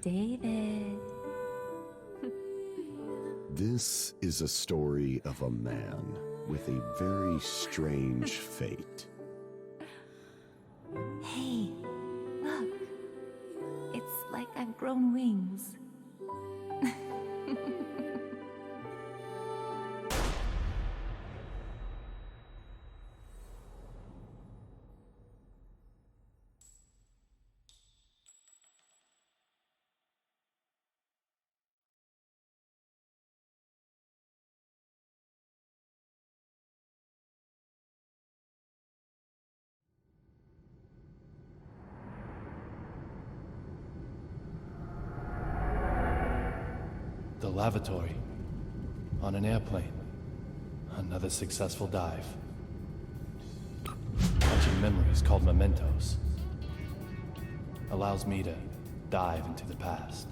David. This is a story of a man with a very strange fate. Hey, look. It's like I've grown wings. The lavatory. On an airplane. Another successful dive. Catching memories called mementos. Allows me to dive into the past.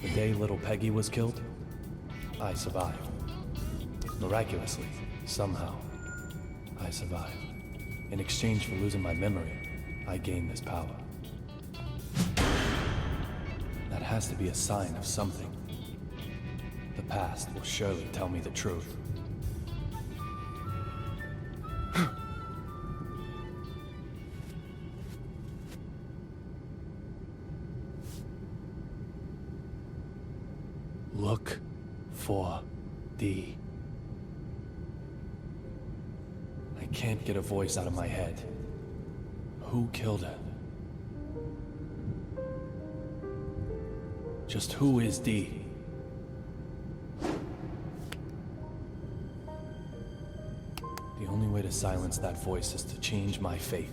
The day little Peggy was killed, I survived. Miraculously, somehow, I survived. In exchange for losing my memory, I gained this power. That has to be a sign of something. The past will surely tell me the truth. Look for D. I can't get a voice out of my head. Who killed her? Just who is D? The only way to silence that voice is to change my fate.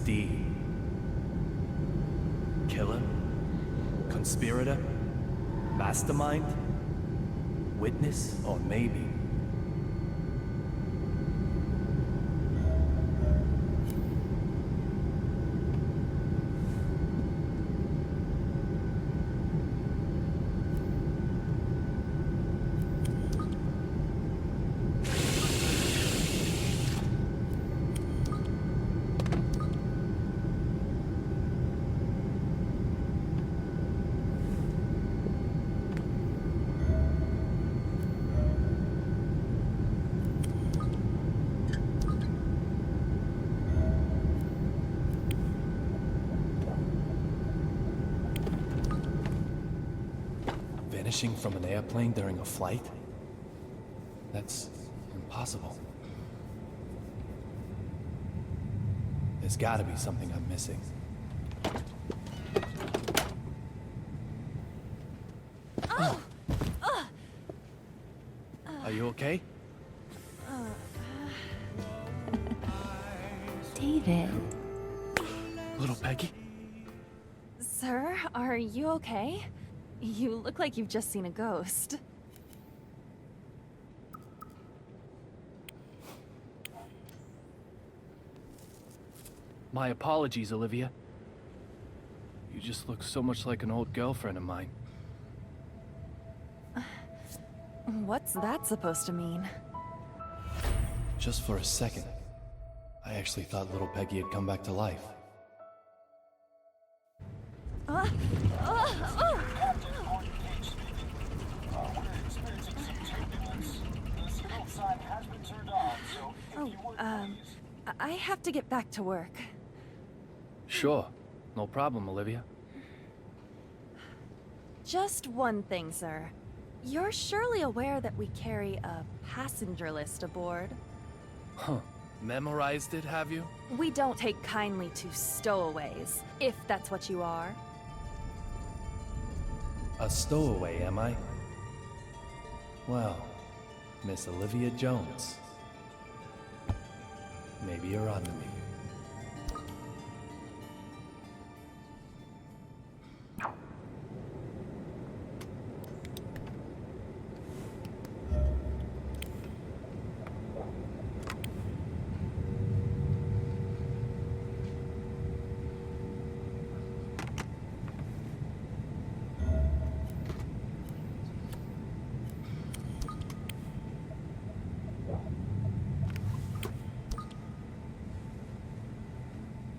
D. Killer? Conspirator? Mastermind? Witness? Or maybe... Vanishing from an airplane during a flight? That's impossible. There's gotta be something I'm missing. Are you okay? David. Little Peggy? Sir, are you okay? You look like you've just seen a ghost. My apologies, Olivia. You just look so much like an old girlfriend of mine. What's that supposed to mean? Just for a second, I actually thought little Peggy had come back to life. I have to get back to work. Sure. No problem, Olivia. Just one thing, sir. You're surely aware that we carry a passenger list aboard? Huh. Memorized it, have you? We don't take kindly to stowaways, if that's what you are. A stowaway, am I? Well, Miss Olivia Jones. Maybe you're onto me.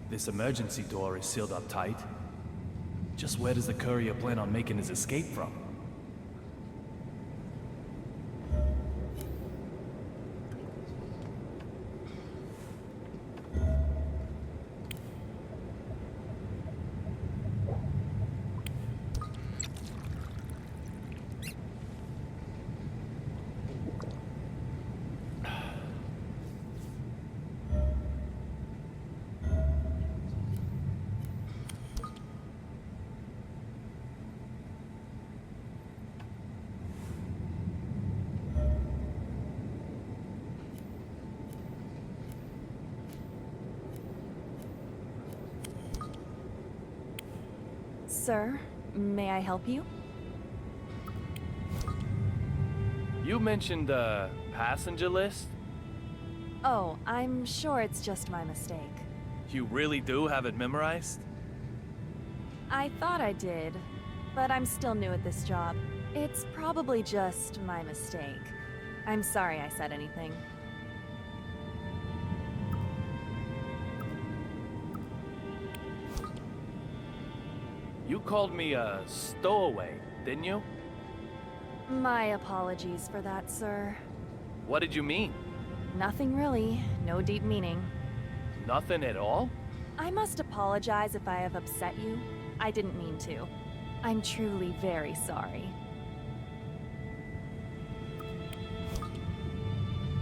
This emergency door is sealed up tight. Just where does the courier plan on making his escape from? Sir, may I help you? You mentioned a passenger list? Oh, I'm sure it's just my mistake. You really do have it memorized? I thought I did, but I'm still new at this job. It's probably just my mistake. I'm sorry I said anything. You called me a stowaway, didn't you? My apologies for that, sir. What did you mean? Nothing really. No deep meaning. Nothing at all? I must apologize if I have upset you. I didn't mean to. I'm truly very sorry.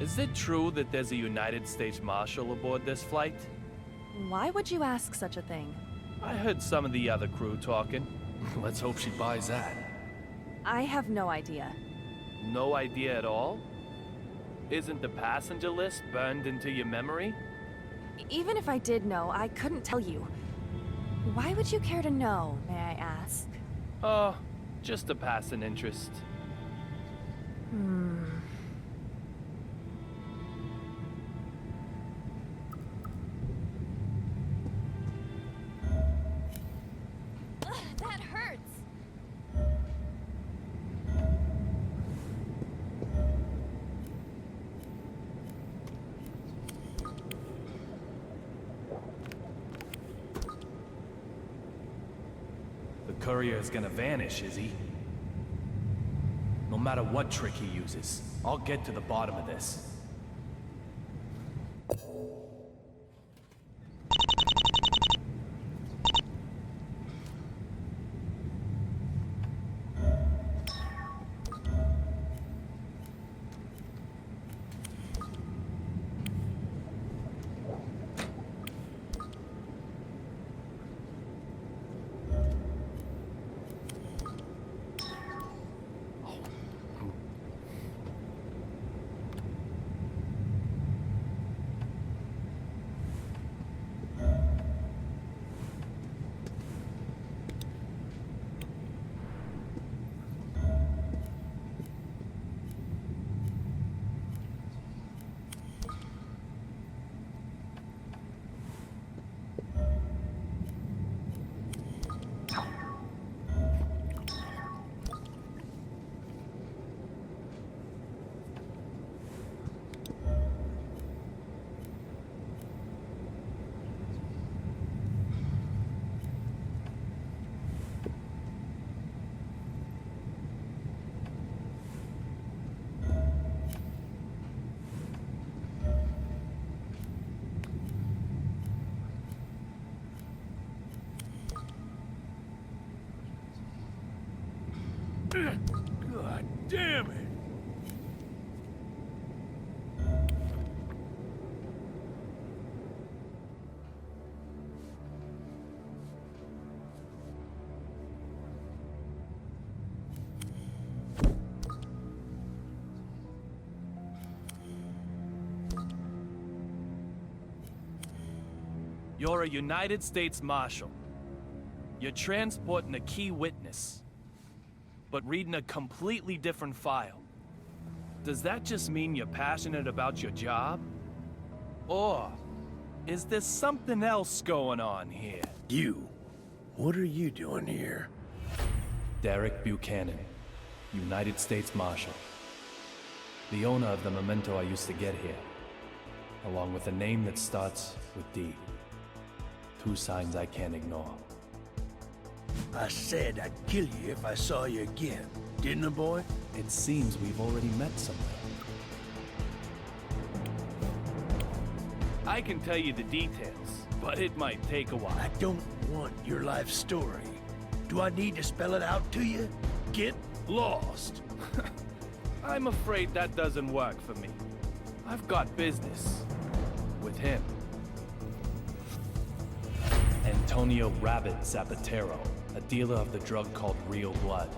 Is it true that there's a United States Marshal aboard this flight? Why would you ask such a thing? I heard some of the other crew talking. Let's hope she buys that. I have no idea. No idea at all? Isn't the passenger list burned into your memory? Even if I did know, I couldn't tell you. Why would you care to know, may I ask? Oh, just a passing interest. That hurts! The courier is gonna vanish, is he? No matter what trick he uses, I'll get to the bottom of this. God damn it! You're a United States Marshal. You're transporting a key witness, but reading a completely different file. Does that just mean you're passionate about your job? Or is there something else going on here? You, what are you doing here? Derek Buchanan, United States Marshal. The owner of the memento I used to get here, along with a name that starts with D. Two signs I can't ignore. I said I'd kill you if I saw you again, didn't I, boy? It seems we've already met somewhere. I can tell you the details, but it might take a while. I don't want your life story. Do I need to spell it out to you? Get lost. I'm afraid that doesn't work for me. I've got business with him. Antonio Rabbit Zapatero, a dealer of the drug called Real Blood.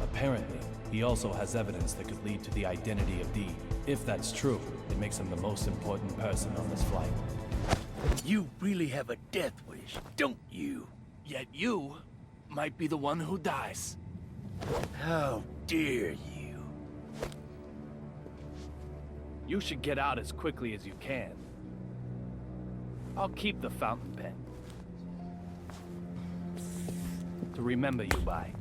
Apparently, he also has evidence that could lead to the identity of D. If that's true, it makes him the most important person on this flight. You really have a death wish, don't you? Yet you might be the one who dies. How dare you? You should get out as quickly as you can. I'll keep the fountain pen to remember you by.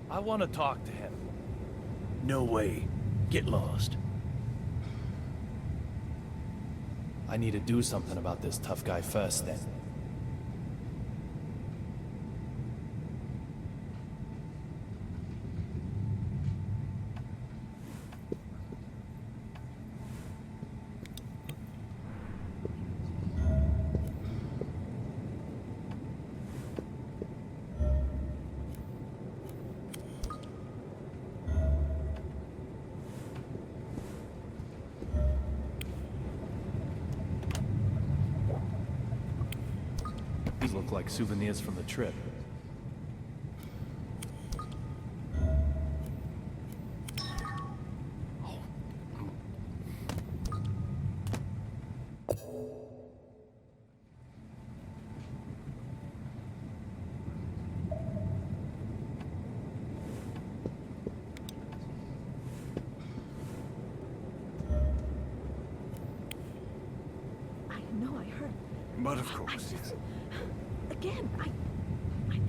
I want to talk to him. No way. Get lost. I need to do something about this tough guy first, then. These look like souvenirs from the trip. I know I heard. But of course, yes. Again, I know I heard.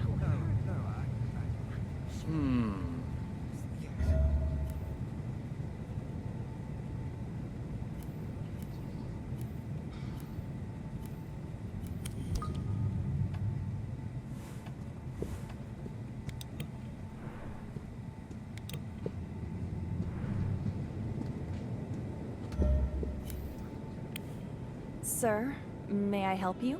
Sir, may I help you?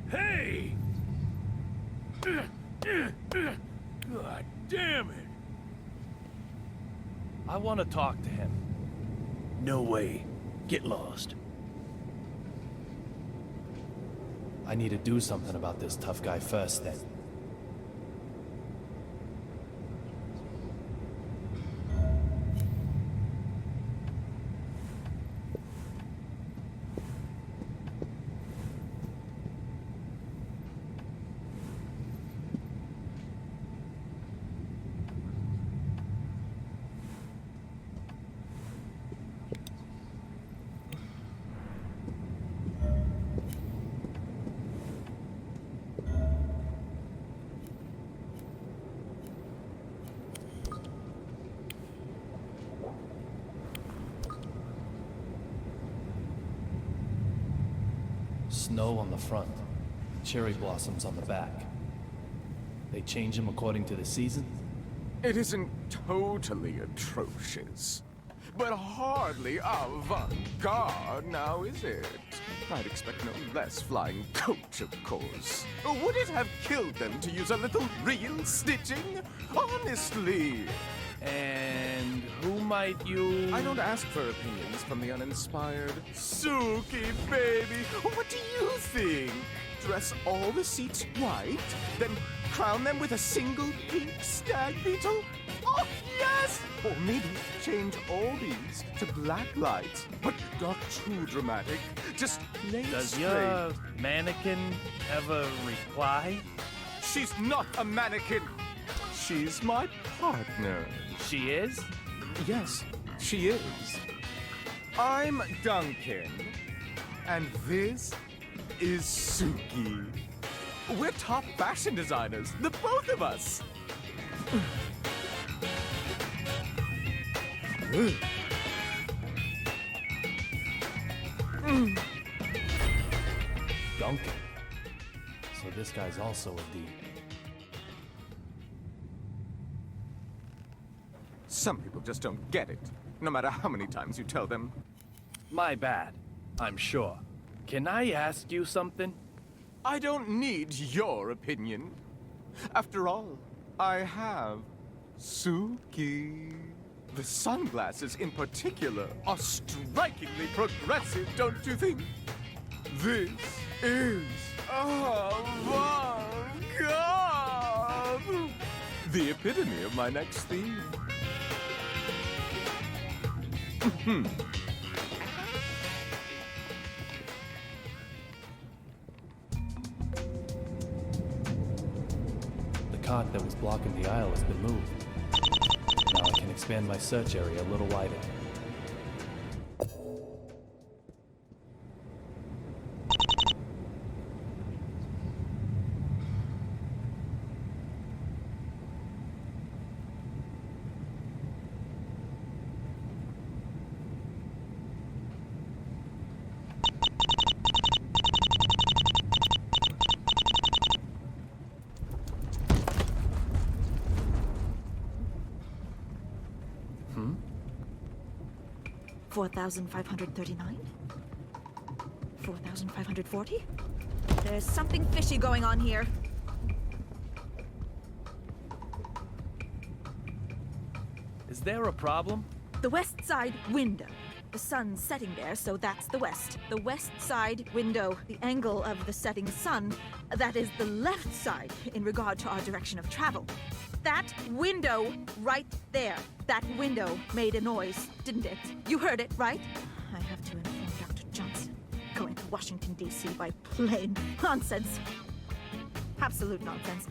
Hey! God damn it! I want to talk to him. No way. Get lost. I need to do something about this tough guy first, then. snow on the front, cherry blossoms on the back. They change them according to the season? It isn't totally atrocious, but hardly avant-garde now, is it? I'd expect no less flying coach, of course. Would it have killed them to use a little real stitching? Honestly. And who might you... I don't ask for opinions from the uninspired. Suki, baby, what do you think? Dress all the seats white, then crown them with a single pink stag beetle? Oh, yes! Or maybe change all these to black lights, but not too dramatic. Just plain Does straight. your mannequin ever reply? She's not a mannequin. She's my partner. She is? Yes, she is. I'm Duncan, and this is Suki. We're top fashion designers, the both of us. Duncan. So this guy's also a D. Some people just don't get it, no matter how many times you tell them. My bad, I'm sure. Can I ask you something? I don't need your opinion. After all, I have Suki. The sunglasses in particular are strikingly progressive, don't you think? This is avant-garde. The epitome of my next theme. The cot that was blocking the aisle has been moved. Now I can expand my search area a little wider. Hmm? 4,539? 4,540? There's something fishy going on here. Is there a problem? The west side window. The sun's setting there, so that's the west. The west side window, the angle of the setting sun, that is the left side in regard to our direction of travel. That window right there, that window made a noise, didn't it? You heard it, right? I have to inform Dr. Johnson. Going to Washington, D.C. by plane. Nonsense. Absolute nonsense.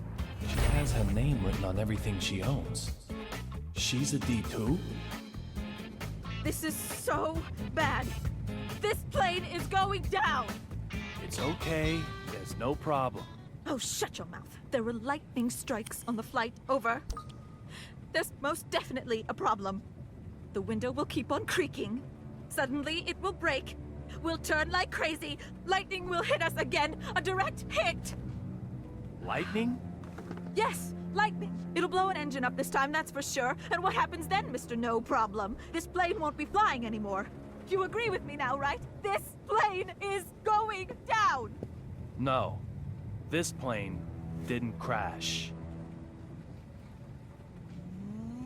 She has her name written on everything she owns. She's a D too? This is so bad. This plane is going down. It's okay. There's no problem. Oh, shut your mouth. There were lightning strikes on the flight over. There's most definitely a problem. The window will keep on creaking. Suddenly, it will break. We'll turn like crazy. Lightning will hit us again. A direct hit. Lightning? Yes, lightning. It'll blow an engine up this time, that's for sure. And what happens then, Mr. No Problem? This plane won't be flying anymore. You agree with me now, right? This plane is going down. No. This plane didn't crash.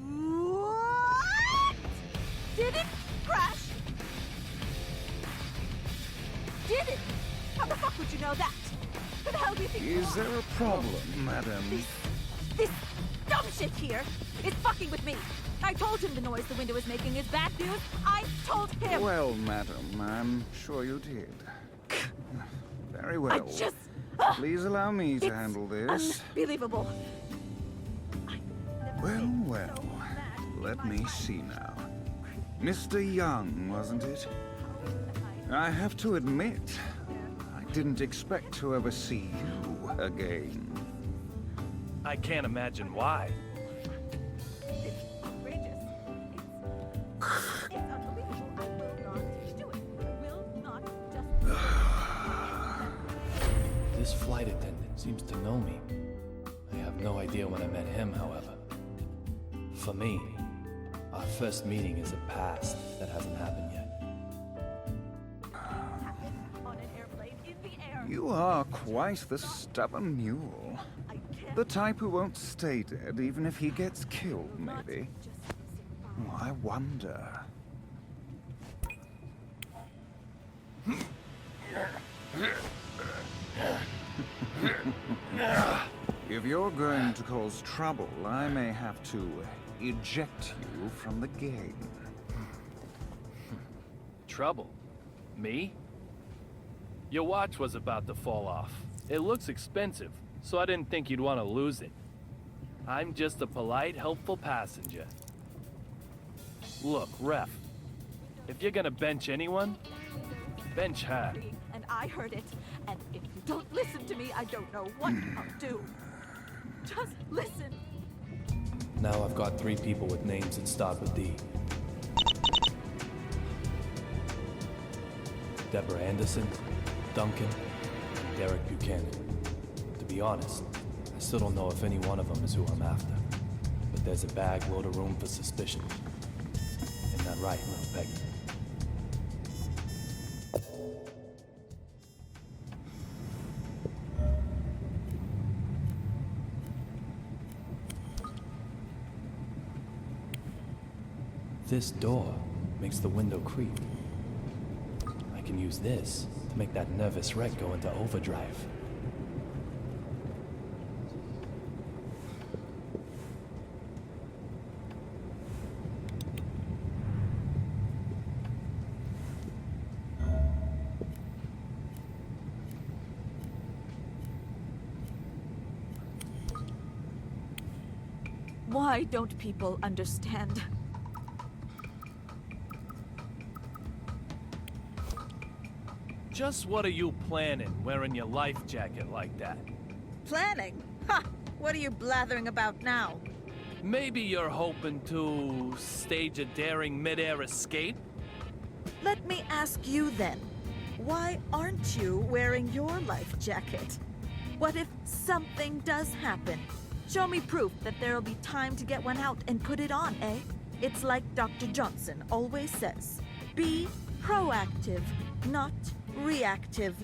What? Did it crash? Did it? How the fuck would you know that? Who the hell do you think you Is are? there a problem, madam? This dumb shit here is fucking with me. I told him the noise the window is making is bad news. I told him. Well, madam, I'm sure you did. Very well. I just... Please allow me to it's handle this. Unbelievable. I never Well, been well. so mad Let in my me life. see now. Mr. Young, wasn't it? I have to admit, I didn't expect to ever see you again. I can't imagine why. It's outrageous. It's unbelievable. I will not do it. I will not just... This flight attendant seems to know me. I have no idea when I met him, however. For me, our first meeting is a past that hasn't happened yet. On an airplane in the air. You are quite the stubborn mule. I can't The type who won't stay dead even if he gets killed, maybe. Oh, I wonder. If you're going to cause trouble, I may have to eject you from the game. Trouble? Me? Your watch was about to fall off. It looks expensive, so I didn't think you'd want to lose it. I'm just a polite, helpful passenger. Look, Ref, if you're gonna bench anyone, bench her. And I heard it. And if you don't listen to me, I don't know what I'll do. Just listen. Now I've got 3 people with names that start with D. Deborah Anderson, Duncan, and Derek Buchanan. To be honest, I still don't know if any one of them is who I'm after. But there's a bag load of room for suspicion. Isn't that right, little Peggy? This door makes the window creak. I can use this to make that nervous wreck go into overdrive. Why don't people understand? Just what are you planning, wearing your life jacket like that? Planning? Ha! What are you blathering about now? Maybe you're hoping to stage a daring mid-air escape? Let me ask you then. Why aren't you wearing your life jacket? What if something does happen? Show me proof that there'll be time to get one out and put it on, eh? It's like Dr. Johnson always says. Be proactive, not reactive.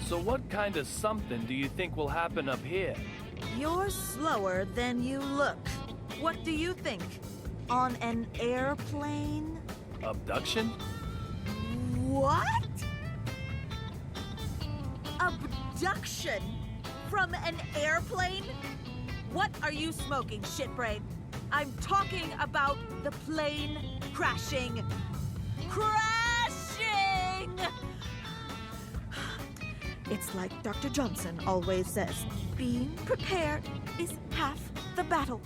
So what kind of something do you think will happen up here? You're slower than you look. What do you think? On an airplane? Abduction? What? Abduction? From an airplane? What are you smoking, shitbrain? I'm talking about the plane crashing. Crashing! It's like Dr. Johnson always says, being prepared is half the battle.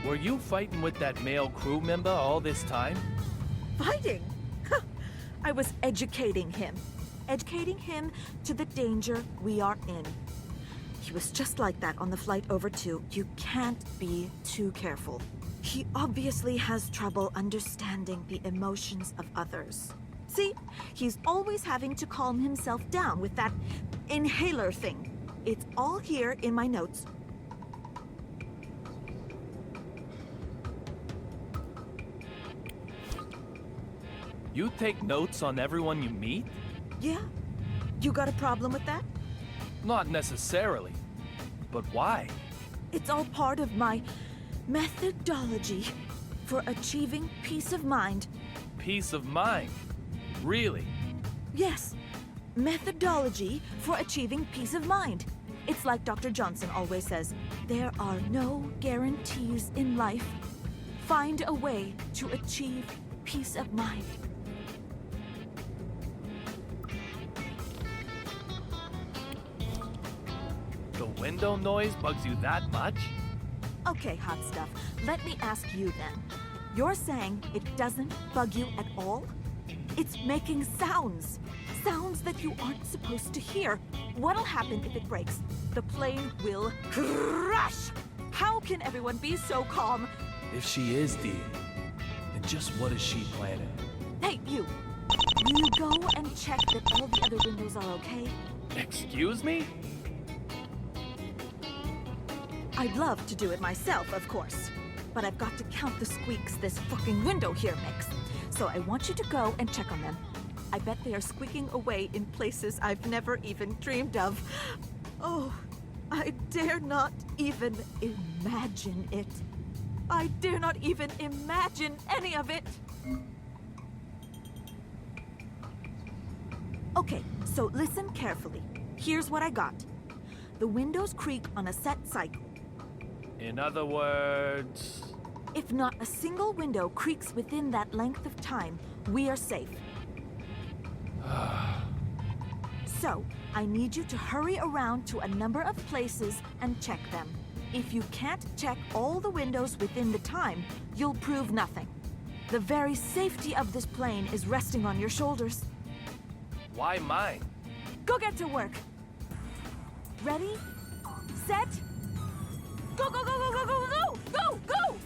Were you fighting with that male crew member all this time? Fighting? I was educating him. Educating him to the danger we are in. He was just like that on the flight over to. You can't be too careful. He obviously has trouble understanding the emotions of others. See, he's always having to calm himself down with that inhaler thing. It's all here in my notes. You take notes on everyone you meet? Yeah? You got a problem with that? Not necessarily. But why? It's all part of my methodology for achieving peace of mind. Peace of mind? Really? Yes, methodology for achieving peace of mind. It's like Dr. Johnson always says, there are no guarantees in life. Find a way to achieve peace of mind. The window noise bugs you that much? Okay, hot stuff. Let me ask you then. You're saying it doesn't bug you at all? It's making sounds. Sounds that you aren't supposed to hear. What'll happen if it breaks? The plane will crash! How can everyone be so calm? If she is Dee, then just what is she planning? Hey, you! Will you go and check that all the other windows are okay? Excuse me? I'd love to do it myself, of course. But I've got to count the squeaks this fucking window here makes. So I want you to go and check on them. I bet they are squeaking away in places I've never even dreamed of. Oh, I dare not even imagine it. I dare not even imagine any of it. Okay, so listen carefully. Here's what I got. The windows creak on a set cycle. In other words... If not a single window creaks within that length of time, we are safe. So, I need you to hurry around to a number of places and check them. If you can't check all the windows within the time, you'll prove nothing. The very safety of this plane is resting on your shoulders. Why mine? Go get to work. Ready? Set? Go, go, go, go, go, go, go! Go, go!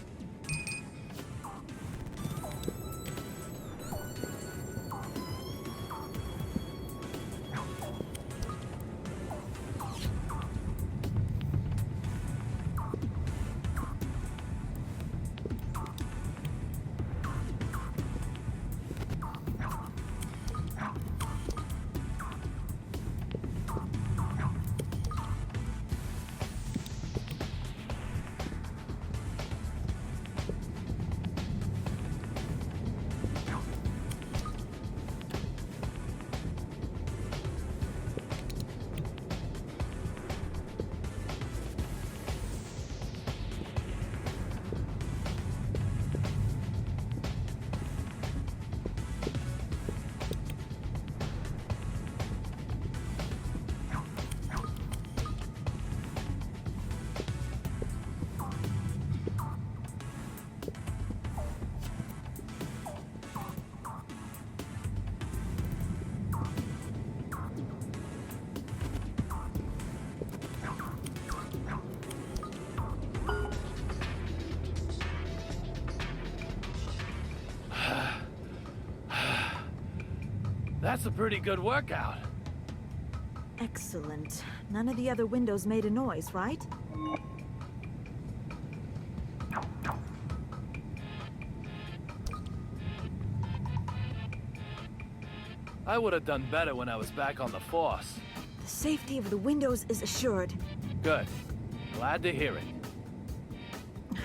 That's a pretty good workout. Excellent. None of the other windows made a noise, right? I would have done better when I was back on the force. The safety of the windows is assured. Good. Glad to hear it.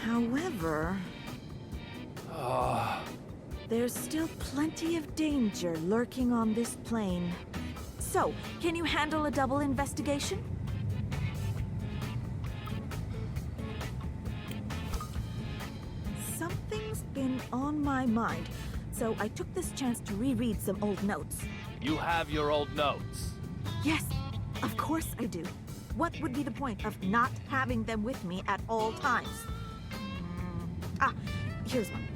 However, there's still plenty of danger lurking on this plane. So, can you handle a double investigation? Something's been on my mind, so I took this chance to reread some old notes. You have your old notes. Yes, of course I do. What would be the point of not having them with me at all times? Here's one.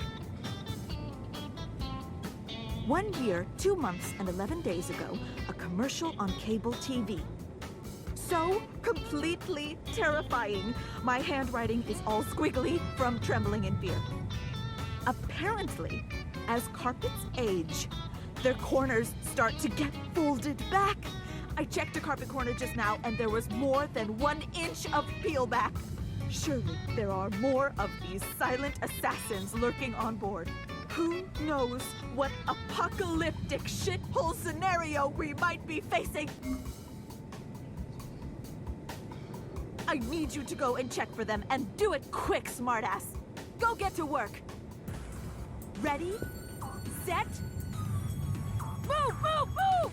1 year, 2 months, and 11 days ago, a commercial on cable TV. So completely terrifying. My handwriting is all squiggly from trembling in fear. Apparently, as carpets age, their corners start to get folded back. I checked a carpet corner just now, and there was more than 1 inch of peel back. Surely there are more of these silent assassins lurking on board. Who knows what apocalyptic shithole scenario we might be facing? I need you to go and check for them, and do it quick, smartass. Go get to work. Ready? Set? Move, move, move!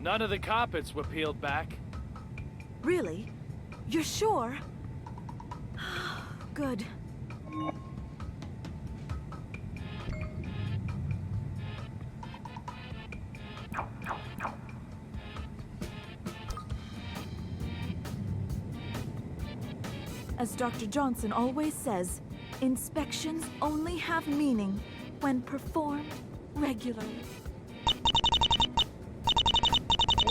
None of the carpets were peeled back. Really? You're sure? Good. As Dr. Johnson always says, inspections only have meaning when performed regularly.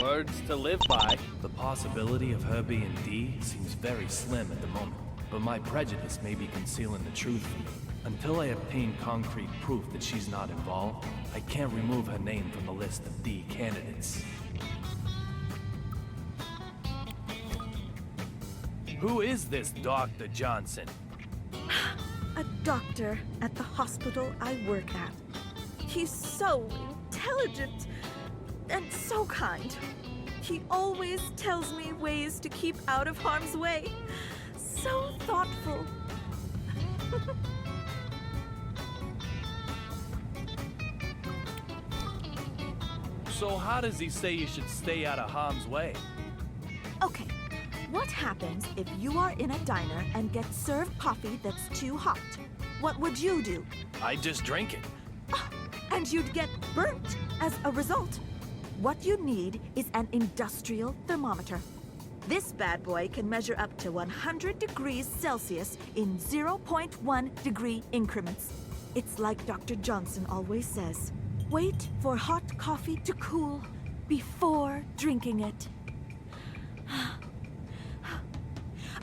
Words to live by. The possibility of her being D seems very slim at the moment, but my prejudice may be concealing the truth from me. Until I obtain concrete proof that she's not involved, I can't remove her name from the list of D candidates. Who is this Dr. Johnson? A doctor at the hospital I work at. He's so intelligent and so kind. He always tells me ways to keep out of harm's way. So thoughtful. So how does he say you should stay out of harm's way? Okay, what happens if you are in a diner and get served coffee that's too hot? What would you do? I just drink it. And you'd get burnt as a result. What you need is an industrial thermometer. This bad boy can measure up to 100 degrees Celsius in 0.1 degree increments. It's like Dr. Johnson always says. Wait for hot coffee to cool before drinking it.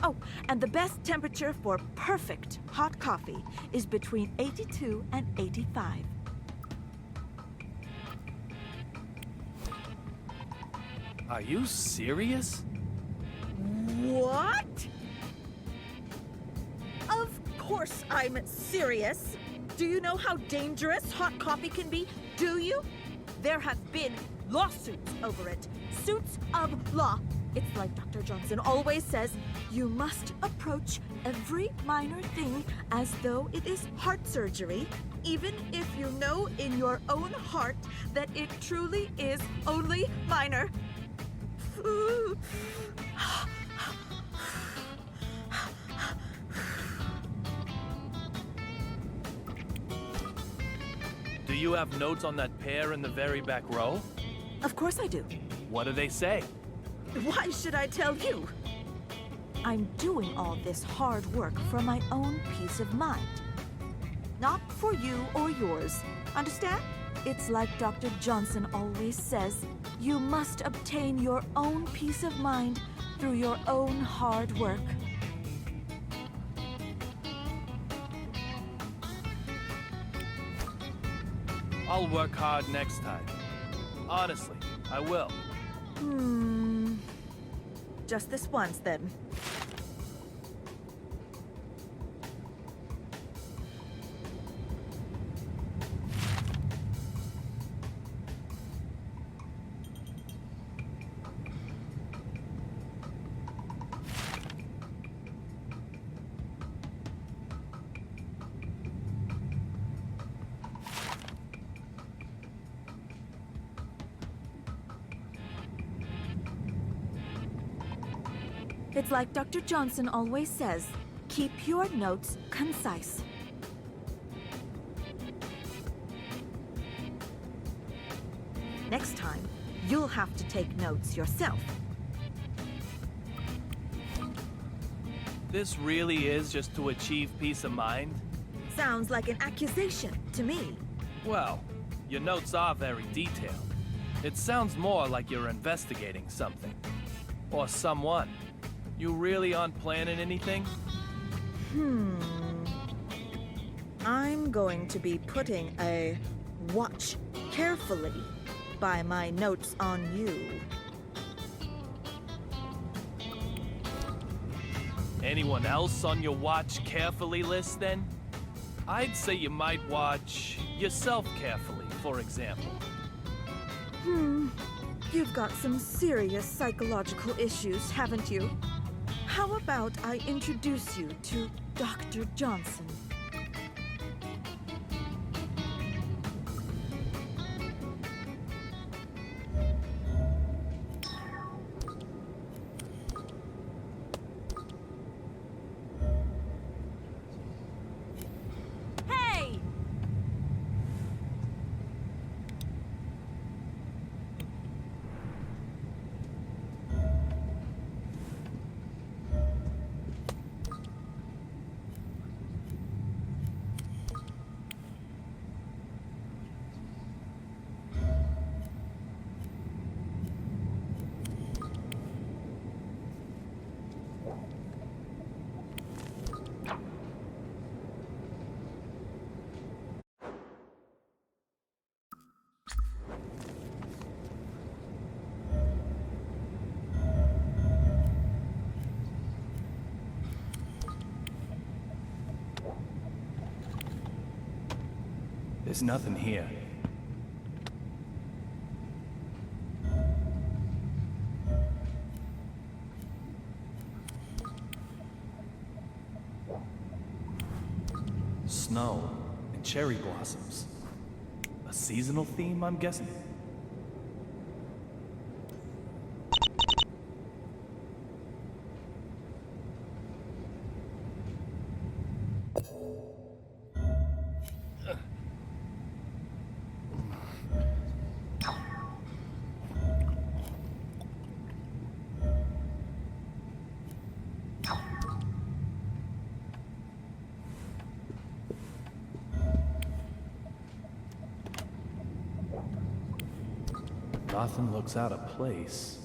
Oh, and the best temperature for perfect hot coffee is between 82 and 85. Are you serious? What? Of course I'm serious. Do you know how dangerous hot coffee can be? Do you? There have been lawsuits over it. Suits of law. It's like Dr. Johnson always says, you must approach every minor thing as though it is heart surgery, even if you know in your own heart that it truly is only minor. Do you have notes on that pair in the very back row? Of course I do. What do they say? Why should I tell you? I'm doing all this hard work for my own peace of mind. Not for you or yours. Understand? It's like Dr. Johnson always says, you must obtain your own peace of mind through your own hard work. I'll work hard next time. Honestly, I will. Just this once, then. It's like Dr. Johnson always says, keep your notes concise. Next time, you'll have to take notes yourself. This really is just to achieve peace of mind? Sounds like an accusation to me. Well, your notes are very detailed. It sounds more like you're investigating something. Or someone. You really aren't planning anything? I'm going to be putting a watch carefully by my notes on you. Anyone else on your watch carefully list then? I'd say you might watch yourself carefully, for example. You've got some serious psychological issues, haven't you? How about I introduce you to Dr. Johnson? There's nothing here. Snow and cherry blossoms. A seasonal theme, I'm guessing? Nothing looks out of place.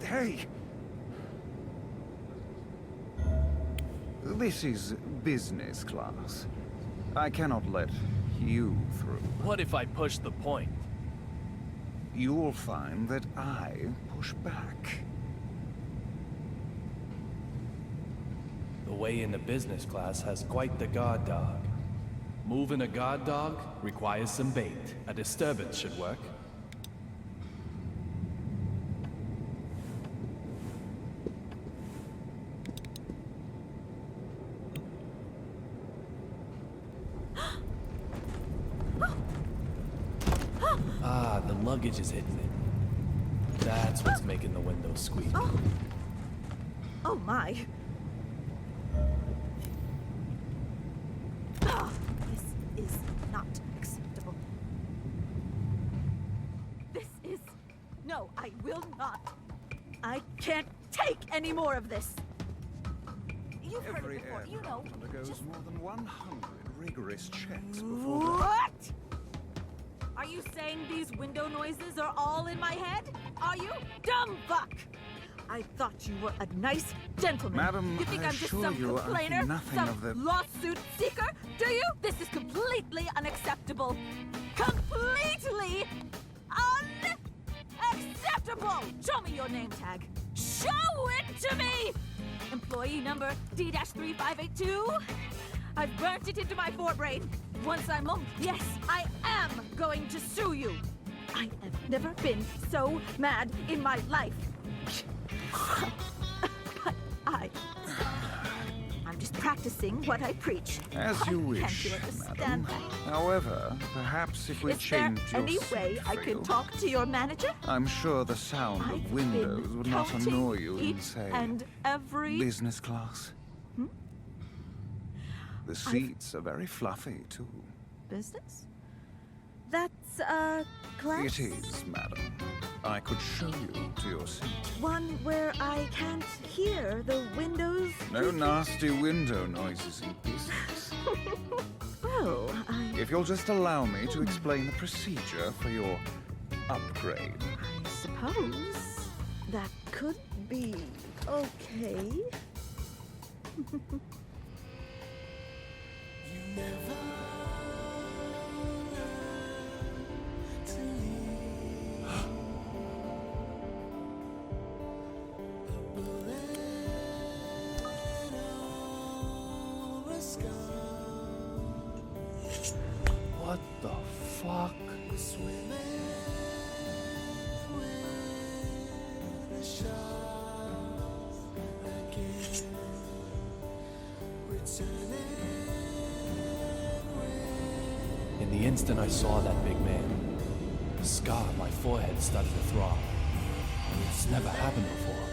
Hey! This is business class. I cannot let you through. What if I push the point? You'll find that I push back. The way into business class has quite the guard dog. Moving a guard dog requires some bait. A disturbance should work. Ah, the luggage is hitting it. That's what's making the window squeak. Oh my. This is not acceptable. This is... No, I will not. I can't take any more of this. You've heard Every it before, you know. aircraft undergoes Just... more than 100 rigorous checks before... What? Are you saying these window noises are all in my head? Are you? Dumb fuck! I thought you were a nice gentleman. Madam, you think I I'm just assure some you I think complainer? nothing Some of the- lawsuit seeker? Do you? This is completely unacceptable. Completely unacceptable! Show me your name tag. Show it to me! Employee number D-3582? I've burnt it into my forebrain. Once I'm home, yes, I am going to sue you. I have never been so mad in my life. But I'm just practicing what I preach. As you wish, Can't you understand madam. that? However, perhaps if we Is there change your any way seat I for can you, talk to your manager? I'm sure the sound I've of windows been would not counting annoy you in, each say, and every... business class. The seats are very fluffy, too. Business? That's, class? It is, madam. I could show you to your seat. One where I can't hear the windows. No creaking? nasty window noises in business. Well, If you'll just allow me to explain the procedure for your upgrade. I suppose that could be okay. What the fuck? In the instant I saw that big man, the scar on my forehead started to throb. It's never happened before.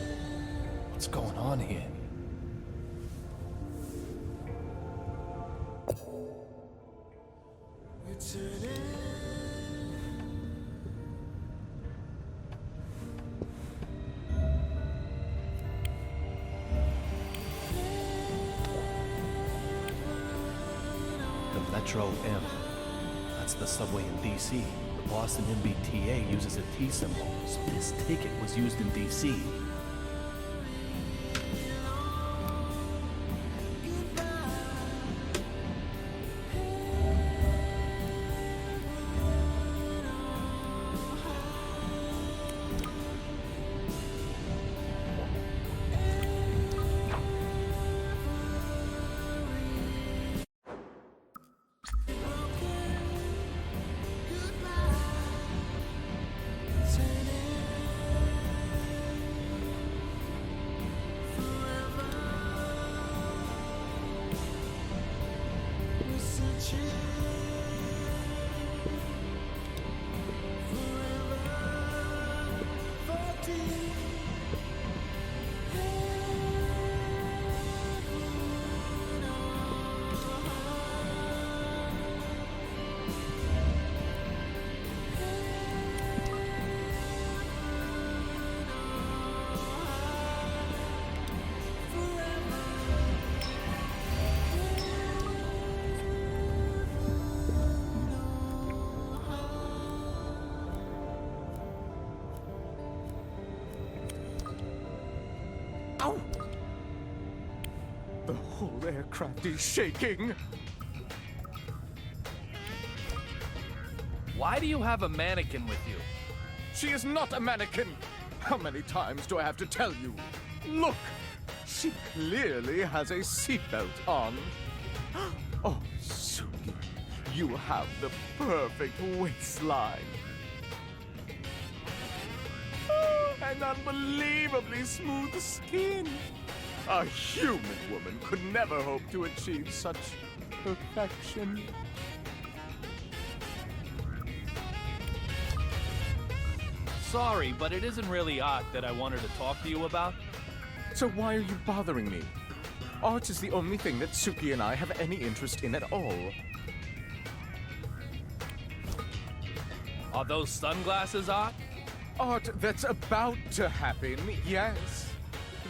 What's going on here? The Metro M. That's the subway in DC. The Boston MBTA uses a T symbol, so this ticket was used in DC. Ow! The whole aircraft is shaking. Why do you have a mannequin with you? She is not a mannequin. How many times do I have to tell you? Look! She clearly has a seatbelt on. Oh, Suki, you have the perfect waistline. And unbelievably smooth skin. A human woman could never hope to achieve such perfection. Sorry, but it isn't really art that I wanted to talk to you about. So why are you bothering me? Art is the only thing that Suki and I have any interest in at all. Are those sunglasses art? Art that's about to happen, yes.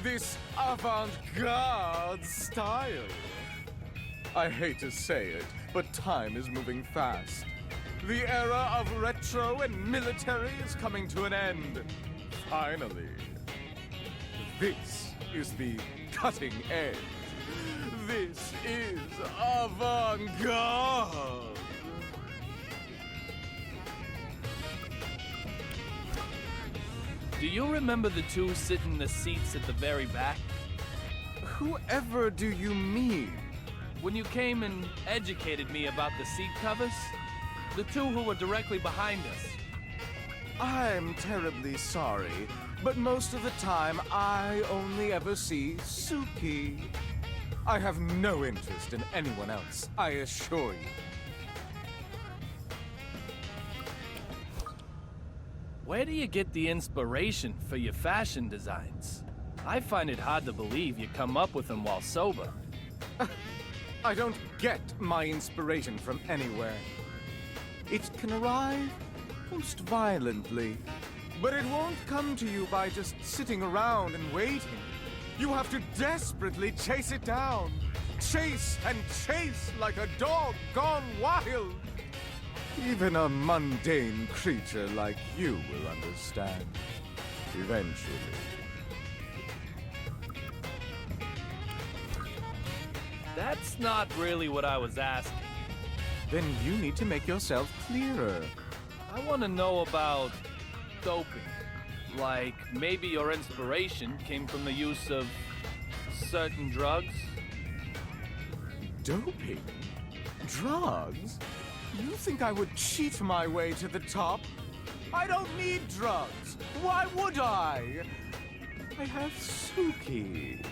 This avant-garde style. I hate to say it, but time is moving fast. The era of retro and military is coming to an end. Finally. This is the cutting edge. This is avant-garde. Do you remember the two sitting in the seats at the very back? Whoever do you mean? When you came and educated me about the seat covers? The two who were directly behind us. I'm terribly sorry, but most of the time I only ever see Suki. I have no interest in anyone else, I assure you. Where do you get the inspiration for your fashion designs? I find it hard to believe you come up with them while sober. I don't get my inspiration from anywhere. It can arrive most violently, but it won't come to you by just sitting around and waiting. You have to desperately chase it down. Chase and chase like a dog gone wild. Even a mundane creature like you will understand. Eventually. That's not really what I was asking. Then you need to make yourself clearer. I want to know about doping. Like, maybe your inspiration came from the use of certain drugs? Doping? Drugs? You think I would cheat my way to the top? I don't need drugs. Why would I? I have Suki.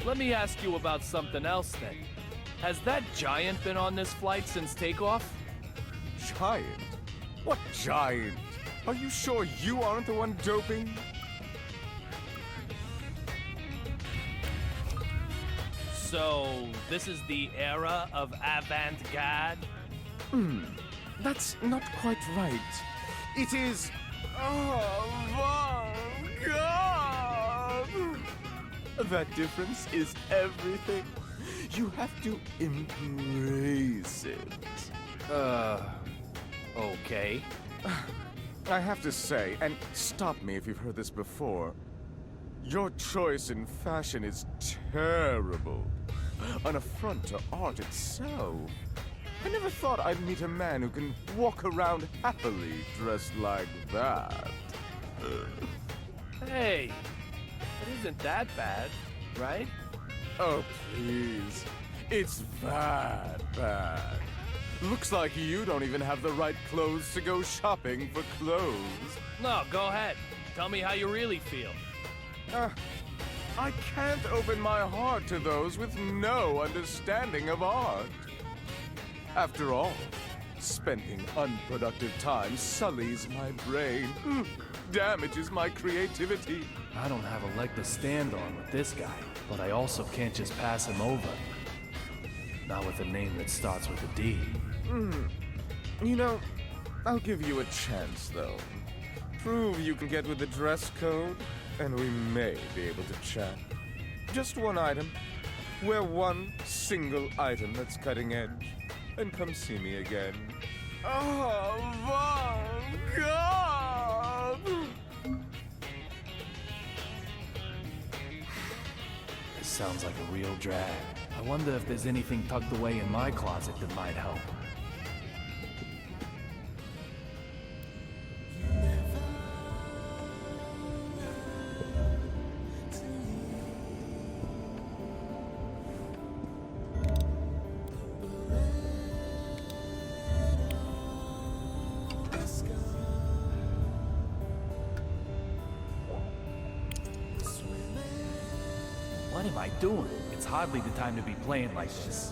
Let me ask you about something else then. Has that giant been on this flight since takeoff? Giant? What giant? Are you sure you aren't the one doping? So, this is the era of avant-garde? That's not quite right. It is avant-garde. That difference is everything. You have to embrace it. Okay. I have to say, and stop me if you've heard this before, your choice in fashion is terrible. An affront to art itself. I never thought I'd meet a man who can walk around happily dressed like that. Hey, it isn't that bad, right? Oh, please. It's that bad. Looks like you don't even have the right clothes to go shopping for clothes. No, go ahead. Tell me how you really feel. I can't open my heart to those with no understanding of art. After all, spending unproductive time sullies my brain, damages my creativity. I don't have a leg to stand on with this guy, but I also can't just pass him over. Not with a name that starts with a D. You know, I'll give you a chance, though. Prove you can get with the dress code, and we may be able to chat. Just one item. Wear one single item that's cutting edge, and come see me again. Oh, my God! This sounds like a real drag. I wonder if there's anything tucked away in my closet that might help. What am I doing? It's hardly the time to be playing like this.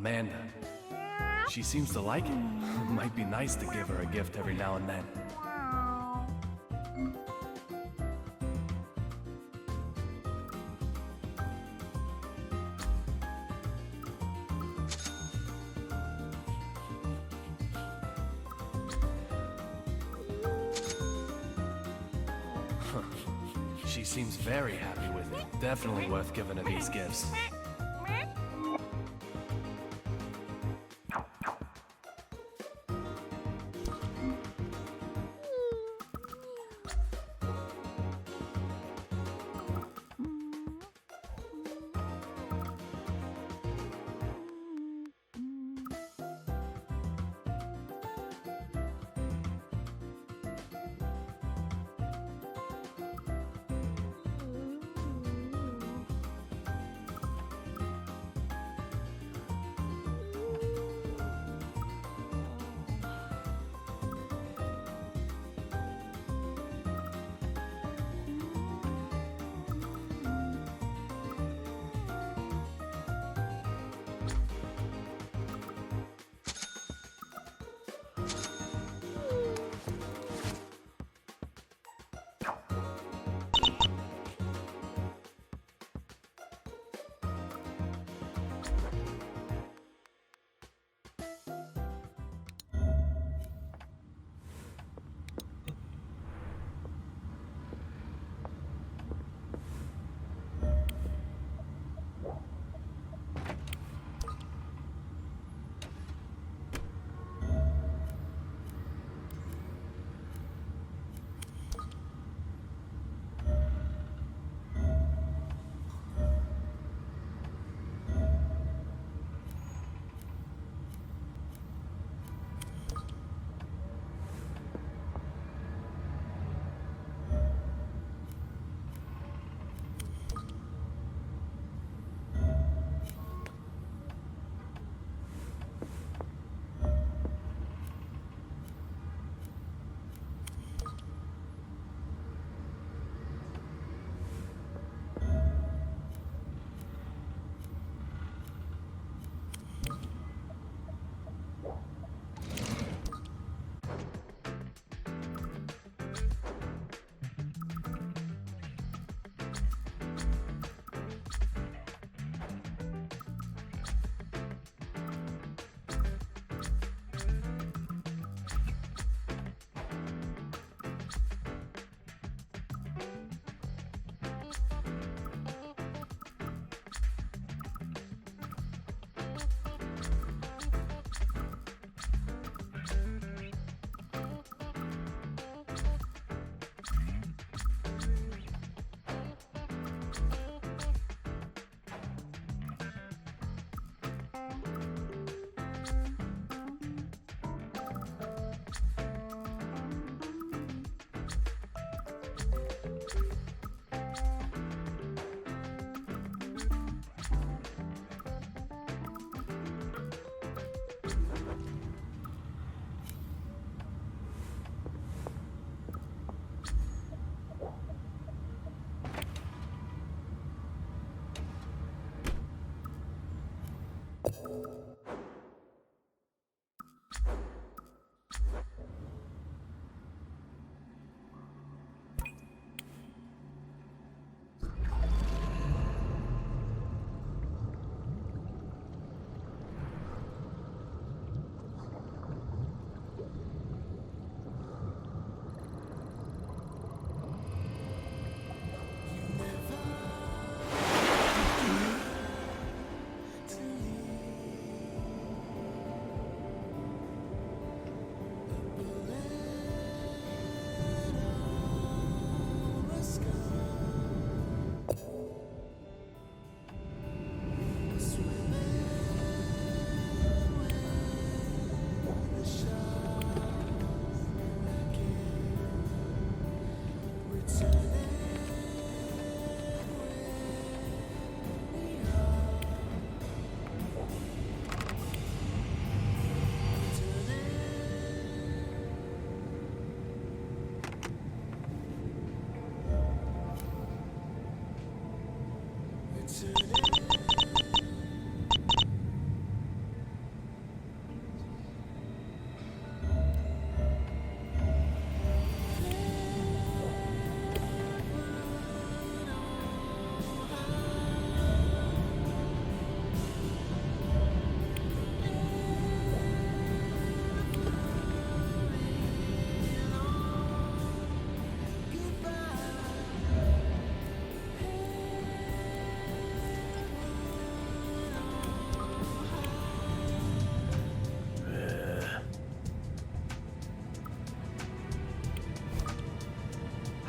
Amanda. She seems to like it. Might be nice to give her a gift every now and then. She seems very happy with it. Definitely worth giving her these gifts.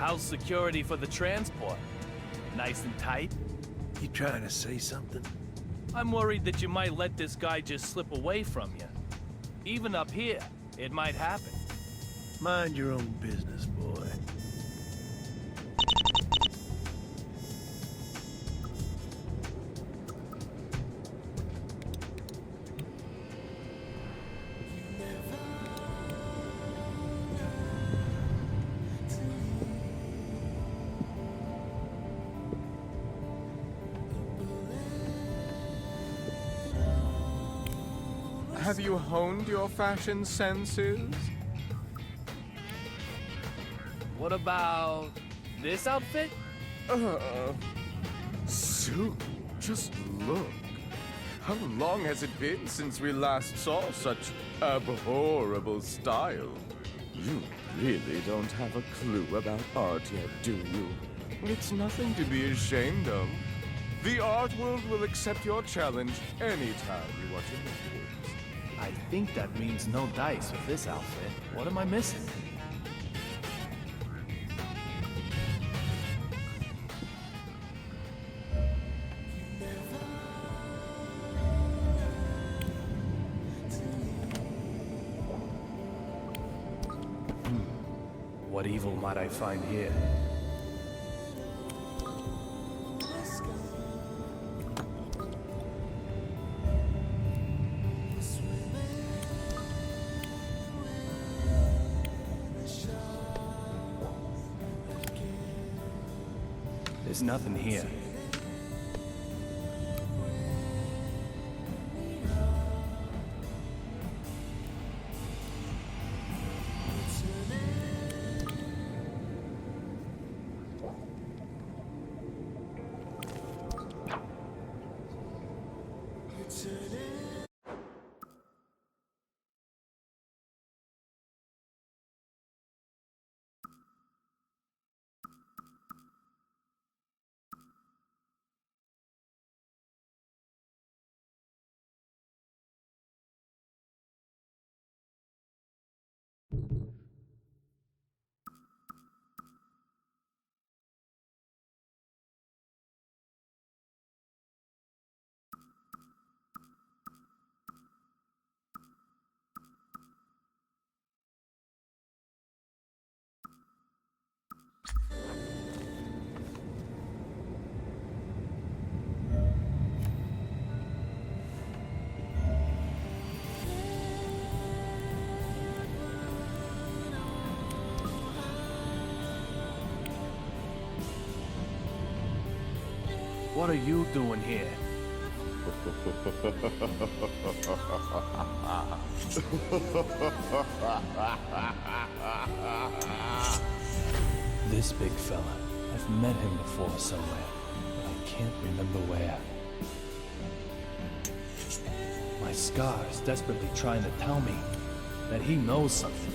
How's security for the transport? Nice and tight? You trying to say something? I'm worried that you might let this guy just slip away from you. Even up here, it might happen. Mind your own business, boy. Have you honed your fashion senses? What about this outfit? Sue, just look. How long has it been since we last saw such abhorrible style? You really don't have a clue about art yet, do you? It's nothing to be ashamed of. The art world will accept your challenge anytime you want to make it. I think that means no dice with this outfit. What am I missing? What evil might I find here? There's nothing here. What are you doing here? This big fella. I've met him before somewhere, but I can't remember where. My scar is desperately trying to tell me that he knows something.